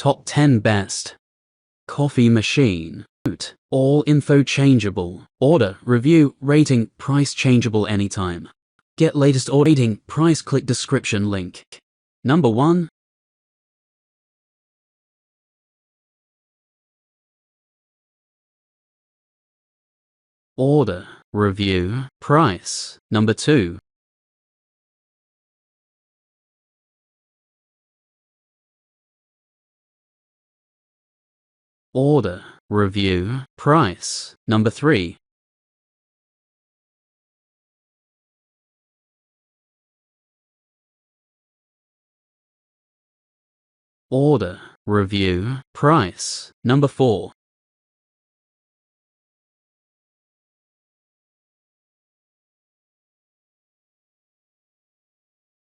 Top 10 Best Coffee Machine. Note: all info changeable. Order, review, rating, price changeable anytime. Get latest order rating, price, click description link. Number 1. Order, review, price. Number 2. Order, review, price. Number 3. Order, review, price. Number 4.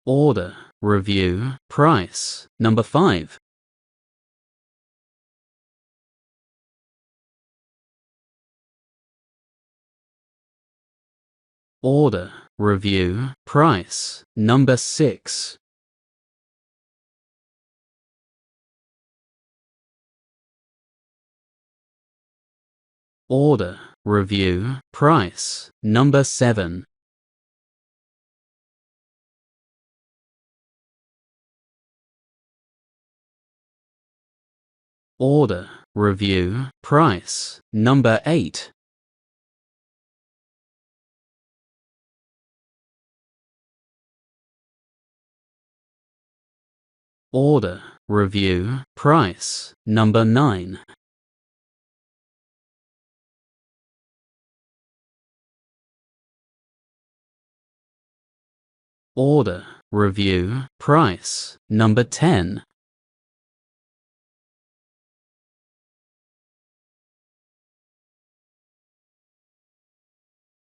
Order, review, price. Number 5. Order, review, price. Number 6. Order, review, price. Number 7. Order, review, price. Number 8. Order, review, price. Number 9. Order, review, price. Number 10.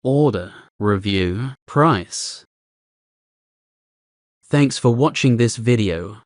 Order, review, price. Thanks for watching this video.